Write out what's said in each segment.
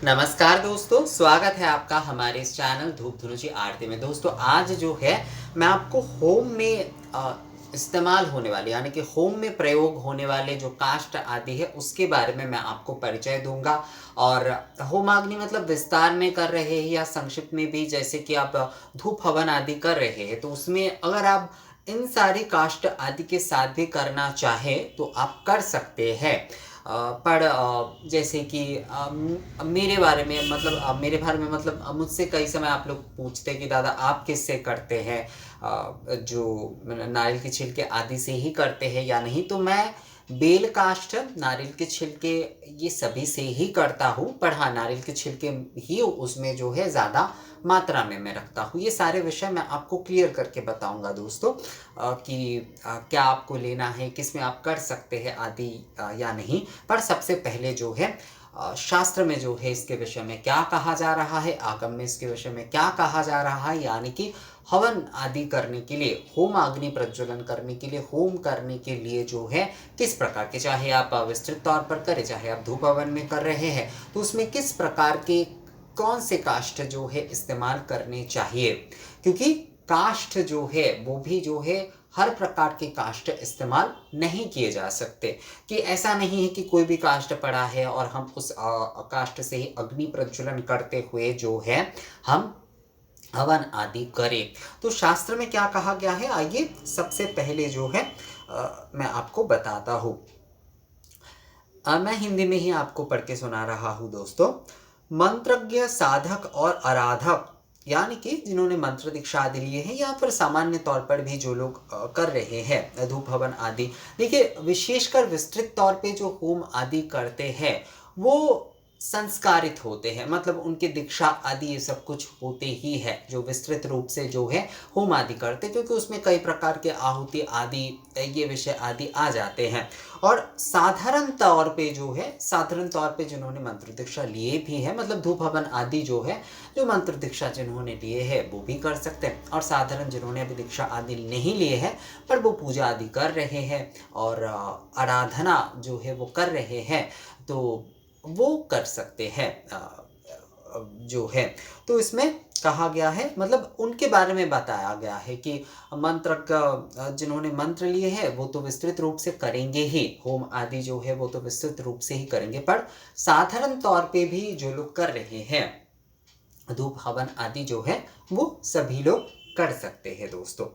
नमस्कार दोस्तों, स्वागत है आपका हमारे इस चैनल धूप धुनुची आरती में। दोस्तों आज जो है मैं आपको होम में इस्तेमाल होने वाले यानी कि होम में प्रयोग होने वाले जो काष्ठ आदि है उसके बारे में मैं आपको परिचय दूंगा। और होमाग्नि मतलब विस्तार में कर रहे हैं या संक्षिप्त में भी, जैसे कि आप धूप हवन आदि कर रहे हैं तो उसमें अगर आप इन सारी काष्ठ आदि के साथ भी करना चाहे तो आप कर सकते हैं। पर जैसे कि मेरे बारे में मतलब मेरे बारे में मतलब मुझसे कई समय आप लोग पूछते हैं कि दादा आप किससे करते हैं, जो नारियल के छिलके आदि से ही करते हैं या नहीं। तो मैं बेल काष्ठ, नारियल के छिलके ये सभी से ही करता हूँ, पर हाँ नारियल के छिलके ही उसमें जो है ज़्यादा मात्रा में मैं रखता हूँ। ये सारे विषय मैं आपको क्लियर करके बताऊंगा दोस्तों, कि क्या आपको लेना है, किस में आप कर सकते हैं आदि या नहीं। पर सबसे पहले जो है शास्त्र में जो है इसके विषय में क्या कहा जा रहा है, आगम में इसके विषय में क्या कहा जा रहा है, यानी कि हवन आदि करने के लिए, होम अग्नि प्रज्वलन करने के लिए, होम करने के लिए जो है किस प्रकार के, चाहे आप विस्तृत तौर पर करें चाहे आप धूप हवन में कर रहे हैं, तो उसमें किस प्रकार के कौन से काष्ठ जो है इस्तेमाल करने चाहिए। क्योंकि काष्ठ जो है वो भी जो है हर प्रकार के काष्ठ इस्तेमाल नहीं किए जा सकते, कि ऐसा नहीं है कि कोई भी काष्ठ पड़ा है और हम उस काष्ठ से ही अग्नि प्रज्वलन करते हुए जो है हम हवन आदि करें। तो शास्त्र में क्या कहा गया है, आइए सबसे पहले जो है मैं आपको बताता हूँ। मैं हिंदी में ही आपको पढ़ के सुना रहा हूँ दोस्तों। मंत्रज्ञ साधक और आराधक, यानी कि जिन्होंने मंत्र दीक्षा आदि लिए हैं या फिर सामान्य तौर पर भी जो लोग कर रहे हैं धूप हवन आदि, देखिए विशेषकर विस्तृत तौर पे जो होम आदि करते हैं वो संस्कारित होते हैं, मतलब उनके दीक्षा आदि ये सब कुछ होते ही है जो विस्तृत रूप से जो है होम आदि करते, क्योंकि उसमें कई प्रकार के आहुति आदि ये विषय आदि आ जाते हैं। और साधारण तौर पे जो है, साधारण तौर पे जिन्होंने मंत्र दीक्षा लिए भी है, मतलब धूप हवन आदि जो है जो मंत्र दीक्षा जिन्होंने लिए है वो भी कर सकते हैं। और साधारण जिन्होंने अभी दीक्षा आदि नहीं लिए हैं पर वो पूजा आदि कर रहे हैं और आराधना जो है वो कर रहे हैं तो वो कर सकते हैं जो है। तो इसमें कहा गया है, मतलब उनके बारे में बताया गया है कि मंत्र का जिन्होंने मंत्र लिए हैं वो तो विस्तृत रूप से करेंगे ही, होम आदि जो है वो तो विस्तृत रूप से ही करेंगे, पर साधारण तौर पे भी जो लोग कर रहे हैं धूप हवन आदि जो है वो सभी लोग कर सकते हैं दोस्तों।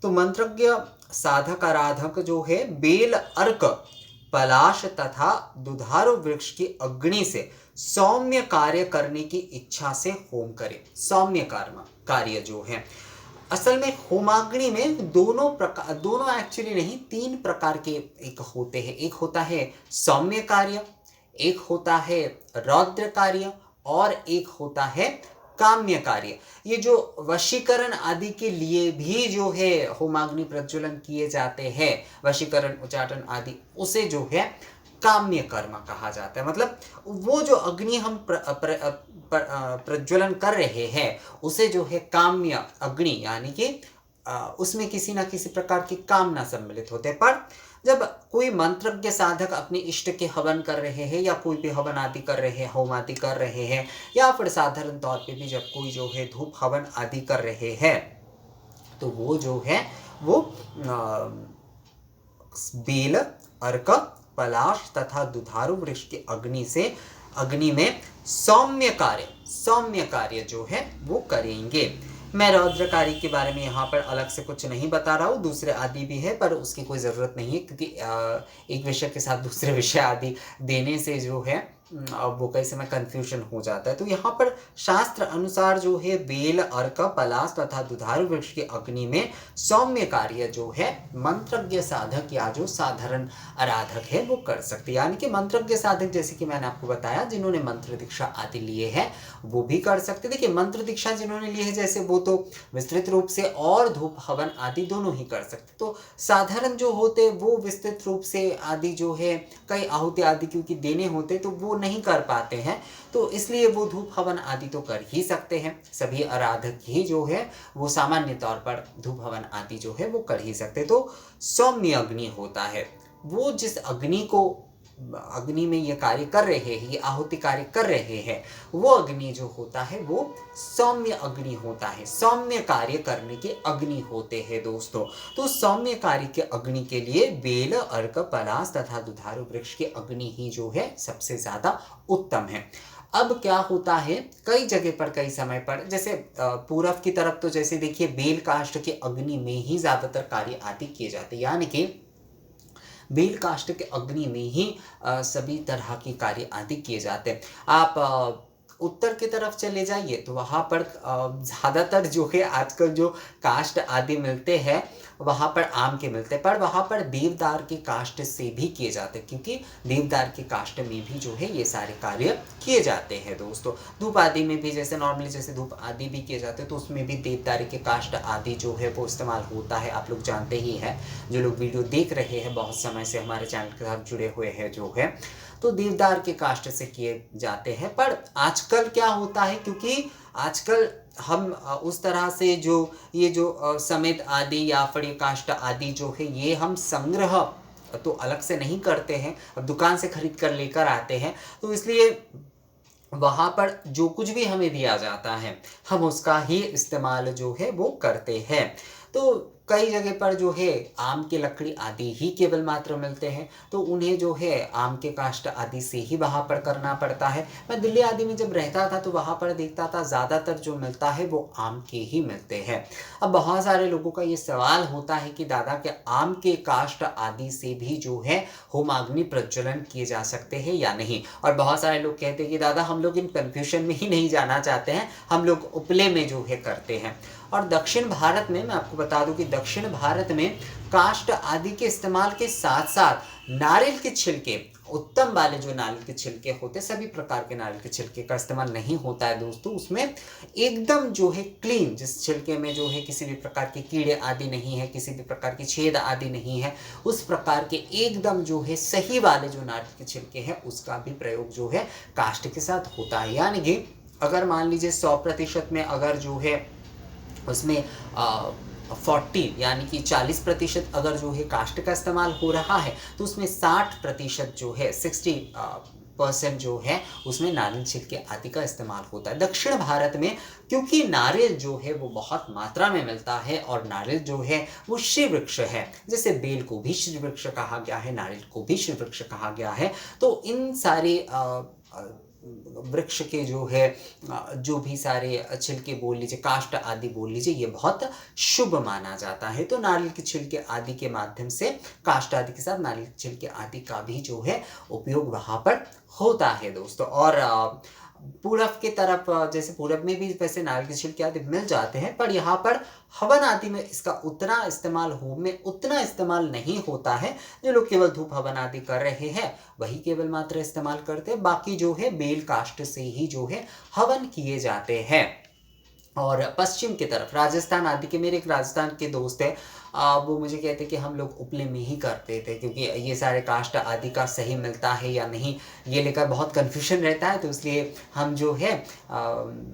तो मंत्रज्ञ साधक आराधक जो है बेल अर्क पलाश तथा दुधारू वृक्ष की अग्नि से सौम्य कार्य करने की इच्छा से होम करे। सौम्य कार्य जो है, असल में होमाग्नि में दोनों प्रकार, दोनों एक्चुअली नहीं, तीन प्रकार के एक होते हैं। एक होता है सौम्य कार्य, एक होता है रौद्र कार्य और एक होता है काम्य कार्य। ये जो वशीकरण आदि के लिए भी जो है होमाग्नि प्रज्वलन किए जाते हैं, वशीकरण उच्चाटन आदि, उसे जो है काम्य कर्म कहा जाता है। मतलब वो जो अग्नि हम प्रज्वलन कर रहे हैं उसे जो है काम्य अग्नि, यानी कि उसमें किसी ना किसी प्रकार की कामना सम्मिलित होते हैं। पर जब कोई मंत्रज्ञ साधक अपने इष्ट के हवन कर रहे हैं या कोई भी हवन आदि कर रहे हैं, होम आदि कर रहे हैं, या फिर साधारण तौर पे भी जब कोई जो है धूप हवन आदि कर रहे हैं तो वो जो है वो बेल अर्क पलाश तथा दुधारू वृक्ष की अग्नि में सौम्य कार्य जो है वो करेंगे। मैं रौद्रकारी के बारे में यहाँ पर अलग से कुछ नहीं बता रहा हूँ, दूसरे आदि भी है पर उसकी कोई ज़रूरत नहीं है, क्योंकि एक विषय के साथ दूसरे विषय आदि देने से जो है वो कई समय कंफ्यूजन हो जाता है। तो यहाँ पर शास्त्र अनुसार जो है बेल अर्क पलाश तथा दुधारू वृक्ष की अग्नि में सौम्य कार्य जो है मंत्रज्ञ साधक या जो साधारण आराधक है वो कर सकते हैं। यानी कि मंत्रज्ञ साधक जैसे कि मैंने आपको बताया जिन्होंने मंत्र दीक्षा आदि लिए हैं वो भी कर सकते। देखिए मंत्र दीक्षा जिन्होंने लिए है जैसे वो तो विस्तृत रूप से और धूप हवन आदि दोनों ही कर सकते। तो साधारण जो होते वो विस्तृत रूप से आदि जो है कई आहुति आदि क्योंकि देने होते तो वो नहीं कर पाते हैं, तो इसलिए वो धूप हवन आदि तो कर ही सकते हैं। सभी आराधक ही जो है वो सामान्य तौर पर धूप हवन आदि जो है वो कर ही सकते। तो सौम्य अग्नि होता है वो जिस अग्नि को अग्नि में ये कार्य कर रहे हैं, ये आहुति कार्य कर रहे हैं, वो अग्नि जो होता है वो सौम्य अग्नि होता है, सौम्य कार्य करने के अग्नि होते हैं दोस्तों। तो सौम्य कार्य के अग्नि के लिए बेल, अर्क, पलास तथा दुधारू वृक्ष के अग्नि ही जो है सबसे ज्यादा उत्तम है। अब क्या होता है, कई जगह पर कई समय पर, जैसे पूरब की तरफ तो जैसे देखिए बेल काष्ठ के अग्नि में ही ज्यादातर कार्य आदि किए जाते हैं, यानी कि बेल काष्ठ के अग्नि में ही सभी तरह के कार्य आदि किए जाते हैं। आप उत्तर की तरफ चले जाइए तो वहाँ पर ज़्यादातर जो है आजकल जो काष्ठ आदि मिलते हैं वहाँ पर आम के मिलते हैं, पर वहाँ पर देवदार के काष्ठ से भी किए जाते हैं, क्योंकि देवदार के काष्ठ में भी जो है ये सारे कार्य किए जाते हैं दोस्तों। धूप आदि में भी जैसे नॉर्मली जैसे धूप आदि भी किए जाते हैं तो उसमें भी देवदार के काष्ठ आदि जो है वो इस्तेमाल होता है। आप लोग जानते ही हैं, जो लोग वीडियो देख रहे हैं बहुत समय से हमारे चैनल के साथ जुड़े हुए हैं जो है, तो देवदार के काष्ठ से किए जाते हैं। पर आजकल क्या होता है, क्योंकि आजकल हम उस तरह से जो ये जो समेत आदि या फिर ये काष्ठ आदि जो है ये हम संग्रह तो अलग से नहीं करते हैं, अब दुकान से खरीद कर लेकर आते हैं, तो इसलिए वहाँ पर जो कुछ भी हमें दिया जाता है हम उसका ही इस्तेमाल जो है वो करते हैं। तो कई जगह पर जो है आम की लकड़ी आदि ही केवल मात्र मिलते हैं, तो उन्हें जो है आम के काष्ठ आदि से ही वहाँ पर करना पड़ता है। मैं दिल्ली आदि में जब रहता था तो वहाँ पर देखता था ज़्यादातर जो मिलता है वो आम के ही मिलते हैं। अब बहुत सारे लोगों का ये सवाल होता है कि दादा क्या आम के काष्ठ आदि से भी जो है होमाग्नि प्रज्वलन किए जा सकते हैं या नहीं, और बहुत सारे लोग कहते हैं कि दादा हम लोग इन कन्फ्यूजन में ही नहीं जाना चाहते हैं, हम लोग उपले में जो है करते हैं। और दक्षिण भारत में मैं आपको बता दूं कि दक्षिण भारत में काष्ठ आदि के इस्तेमाल के साथ साथ नारियल के छिलके, उत्तम वाले जो नारियल के छिलके होते, सभी प्रकार के नारियल के छिलके का इस्तेमाल नहीं होता है दोस्तों। उसमें एकदम जो है क्लीन, जिस छिलके में जो है किसी भी प्रकार के कीड़े आदि नहीं है, किसी भी प्रकार की छेद आदि नहीं है, उस प्रकार के एकदम जो है सही वाले जो नारियल के छिलके हैं उसका भी प्रयोग जो है काष्ठ के साथ होता है। यानी कि अगर मान लीजिए 100% में अगर जो है उसमें 40 यानी कि 40% अगर जो है काष्ठ का इस्तेमाल हो रहा है तो उसमें 60% जो है 60% जो है उसमें नारियल छिलके आदि का इस्तेमाल होता है। दक्षिण भारत में क्योंकि नारियल जो है वो बहुत मात्रा में मिलता है और नारियल जो है वो श्री वृक्ष है, जैसे बेल को भी श्री वृक्ष कहा गया है, नारियल को भी श्री वृक्ष कहा गया है, तो इन सारे वृक्ष के जो है जो भी सारे छिलके बोल लीजिए, काष्ठ आदि बोल लीजिए, ये बहुत शुभ माना जाता है। तो नारियल के छिलके आदि के माध्यम से काष्ठ आदि के साथ नारियल के छिलके आदि का भी जो है उपयोग वहाँ पर होता है दोस्तों। और पूरब की तरफ जैसे पूरब में भी वैसे नारियल के छिलके आदि मिल जाते हैं, पर यहाँ पर हवन आदि में इसका उतना इस्तेमाल होम में उतना इस्तेमाल नहीं होता है। जो लोग केवल धूप हवन आदि कर रहे हैं वही केवल मात्र इस्तेमाल करते हैं, बाकी जो है बेल काष्ठ से ही जो है हवन किए जाते हैं। और पश्चिम की तरफ राजस्थान आदि के, मेरे एक राजस्थान के दोस्त है, वो मुझे कहते कि हम लोग उपले में ही करते थे, क्योंकि ये सारे काष्ठ आदि का सही मिलता है या नहीं ये लेकर बहुत कन्फ्यूजन रहता है, तो इसलिए हम जो है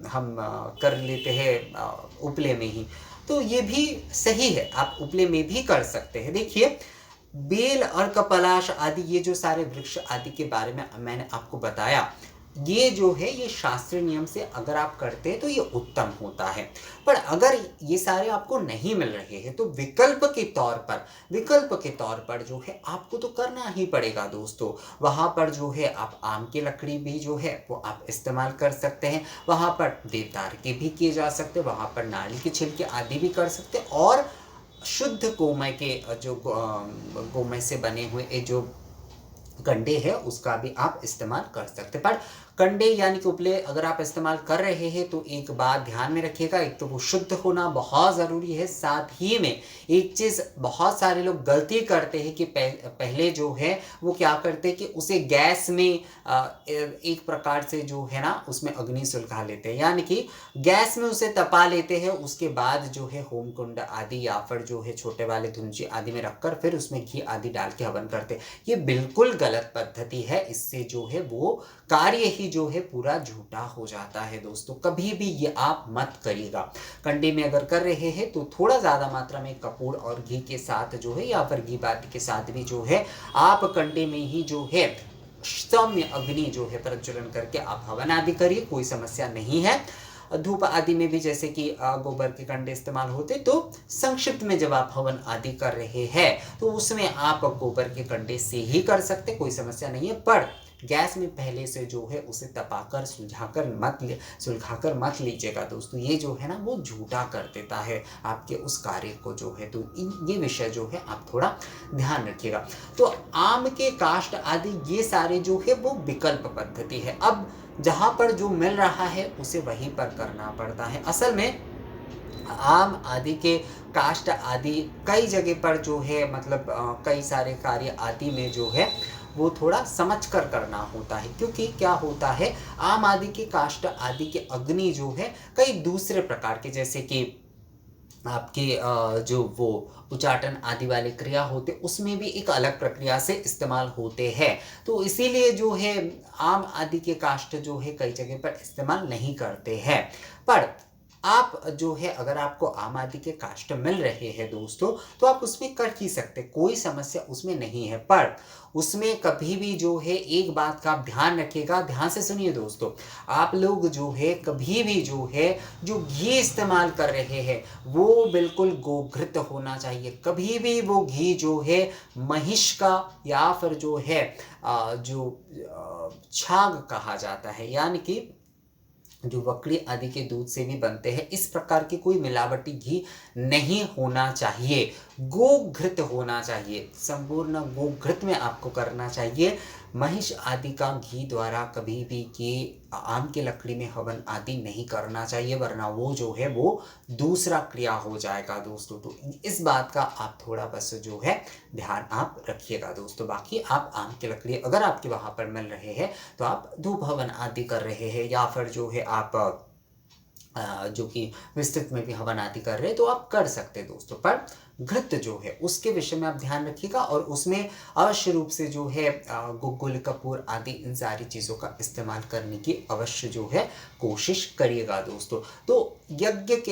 हम कर लेते हैं उपले में ही। तो ये भी सही है, आप उपले में भी कर सकते हैं। देखिए बेल और कपलाश आदि ये जो सारे वृक्ष आदि के बारे में मैंने आपको बताया, ये जो है ये शास्त्रीय नियम से अगर आप करते हैं तो ये उत्तम होता है। पर अगर ये सारे आपको नहीं मिल रहे हैं तो विकल्प के तौर पर जो है आपको तो करना ही पड़ेगा दोस्तों। वहाँ पर जो है आप आम की लकड़ी भी जो है वो आप इस्तेमाल कर सकते हैं, वहाँ पर देवदार के भी किए जा सकते हैं, वहाँ पर नारियल के छिलके आदि भी कर सकते हैं, और शुद्ध गोमय के जो गोमय से बने हुए जो कंडे है उसका भी आप इस्तेमाल कर सकते हैं। पर कंडे यानी कि उपले अगर आप इस्तेमाल कर रहे हैं तो एक बात ध्यान में रखिएगा, एक तो वो शुद्ध होना बहुत ज़रूरी है, साथ ही में एक चीज़ बहुत सारे लोग गलती करते हैं कि पहले जो है वो क्या करते हैं कि उसे गैस में एक प्रकार से जो है ना उसमें अग्नि सुलगा लेते हैं, यानी कि गैस में उसे तपा लेते हैं, उसके बाद जो है होम कुंड आदि या फिर जो है छोटे वाले धुंजी आदि में रखकर फिर उसमें घी आदि डाल के हवन करते हैं। ये बिल्कुल गलत पद्धति है, इससे जो है वो कार्य ही जो है पूरा झूठा हो जाता है दोस्तों। कभी भी ये आप मत करिएगा। कंडे में अगर कर रहे हैं तो थोड़ा ज़्यादा मात्रा में कपूर और घी के साथ जो है या फिर घी बाती के साथ भी जो है आप कंडे में ही जो है सौम्य अग्नि जो है प्रज्वलन करके आप हवन आदि करिए, कोई समस्या नहीं है। धूप आदि में भी जैसे कि गोबर के कंडे इस्तेमाल होते, तो संक्षिप्त में जब आप हवन आदि कर रहे हैं तो उसमें आप गोबर के कंडे से ही कर सकते, कोई समस्या नहीं है। पर गैस में पहले से जो है उसे तपाकर सुलझाकर मत लीजिएगा दोस्तों, ये जो है ना वो झूठा कर देता है आपके उस कार्य को जो है। तो ये विषय जो है आप थोड़ा ध्यान रखिएगा। तो आम के काष्ठ आदि ये सारे जो है वो विकल्प पद्धति है। अब जहाँ पर जो मिल रहा है उसे वहीं पर करना पड़ता है। असल में आम आदि के काष्ठ आदि कई जगह पर जो है मतलब कई सारे कार्य आदि में जो है वो थोड़ा समझ कर करना होता है, क्योंकि क्या होता है आम आदि के काष्ठ आदि के अग्नि जो है कई दूसरे प्रकार के, जैसे कि आपके जो वो उचाटन आदि वाले क्रिया होते उसमें भी एक अलग प्रक्रिया से इस्तेमाल होते हैं। तो इसीलिए जो है आम आदि के काष्ठ जो है कई जगह पर इस्तेमाल नहीं करते हैं। पर आप जो है अगर आपको आम आदि के काष्ठ मिल रहे हैं दोस्तों तो आप उसमें कर ही सकते, कोई समस्या उसमें नहीं है। पर उसमें कभी भी जो है एक बात का आप ध्यान रखिएगा, ध्यान से सुनिए दोस्तों, आप लोग जो है कभी भी जो है जो घी इस्तेमाल कर रहे हैं वो बिल्कुल गोघृत होना चाहिए। कभी भी वो घी जो है महिष का या फिर जो है छाग कहा जाता है, यानी कि जो बकरी आदि के दूध से भी बनते हैं, इस प्रकार की कोई मिलावटी घी नहीं होना चाहिए, गोघृत होना चाहिए। संपूर्ण गोघृत में आपको करना चाहिए। महिष आदि का घी द्वारा कभी भी ये आम की लकड़ी में हवन आदि नहीं करना चाहिए, वरना वो जो है वो दूसरा क्रिया हो जाएगा दोस्तों। तो इस बात का आप थोड़ा बस जो है ध्यान आप रखिएगा दोस्तों। बाकी आप आम की लकड़ी अगर आपके वहाँ पर मिल रहे हैं तो आप धूप हवन आदि कर रहे हैं या फिर जो है आप जो कि विस्तृत में भी हवन आदि कर रहे हैं तो आप कर सकते हैं दोस्तों। पर घृत जो है उसके विषय में आप ध्यान रखिएगा और उसमें अवश्य रूप से जो है गुग्गुल कपूर आदि इन सारी चीज़ों का इस्तेमाल करने की अवश्य जो है कोशिश करिएगा दोस्तों। तो यज्ञ के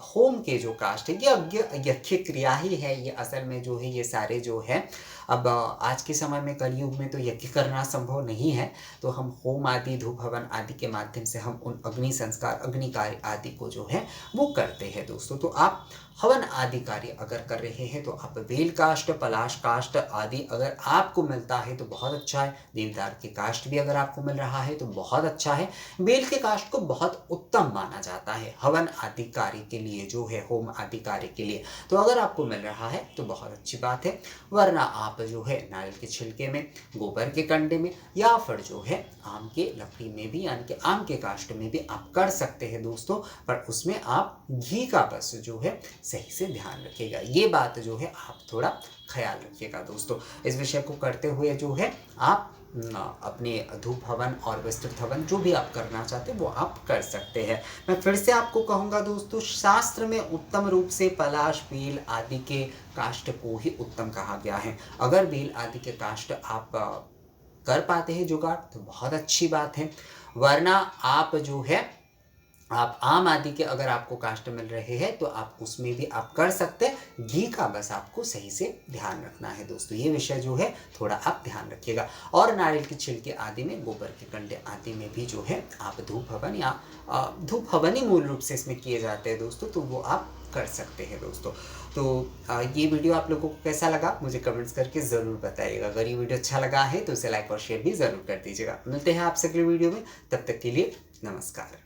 होम के जो काष्ठ है यज्ञ क्रिया ही है ये, असल में जो है ये सारे जो है अब आज के समय में कलयुग में तो यज्ञ करना संभव नहीं है, तो हम होम आदि धूप हवन आदि के माध्यम से हम उन अग्नि संस्कार अग्नि कार्य आदि को जो है वो करते हैं दोस्तों। तो आप हवन आदि कार्य अगर कर रहे हैं तो आप बेल काष्ठ पलाश काष्ठ आदि अगर आपको मिलता है तो बहुत अच्छा है। देवदार के काष्ठ भी अगर आपको मिल रहा है तो बहुत अच्छा है। बेल के काष्ठ को बहुत उत्तम माना जाता है हवन आदि कार्य के लिए, जो है होम आदि कार्य के लिए। तो अगर आपको मिल रहा है तो बहुत अच्छी बात है, वरना आप जो है नारियल के छिलके में, गोबर के कंडे में या फिर जो है आम के लकड़ी में भी यानी कि आम के काष्ठ में भी आप कर सकते हैं दोस्तों। पर उसमें आप घी का बस जो है सही से ध्यान रखिएगा, ये बात जो है आप थोड़ा ख्याल रखिएगा दोस्तों। इस विषय को करते हुए जो है आप अपने धूप हवन और विस्तृत हवन जो भी आप करना चाहते हैं वो आप कर सकते हैं। मैं फिर से आपको कहूँगा दोस्तों, शास्त्र में उत्तम रूप से पलाश बेल आदि के काष्ठ को ही उत्तम कहा गया है। अगर बेल आदि के काष्ठ आप कर पाते हैं जुगाड़ तो बहुत अच्छी बात है, वरना आप जो है आप आम आदि के अगर आपको काष्ठ मिल रहे हैं तो आप उसमें भी आप कर सकते हैं। घी का बस आपको सही से ध्यान रखना है दोस्तों, ये विषय जो है थोड़ा आप ध्यान रखिएगा। और नारियल के छिलके आदि में, गोबर के कंडे आदि में भी जो है आप धूप हवन या धूप हवन ही मूल रूप से इसमें किए जाते हैं दोस्तों, तो वो आप कर सकते हैं दोस्तों। तो ये वीडियो आप लोगों को कैसा लगा मुझे कमेंट्स करके ज़रूर बताइएगा। अगर ये वीडियो अच्छा लगा है तो उसे लाइक और शेयर भी ज़रूर कर दीजिएगा। मिलते हैं आपसे अगले वीडियो में, तब तक के लिए नमस्कार।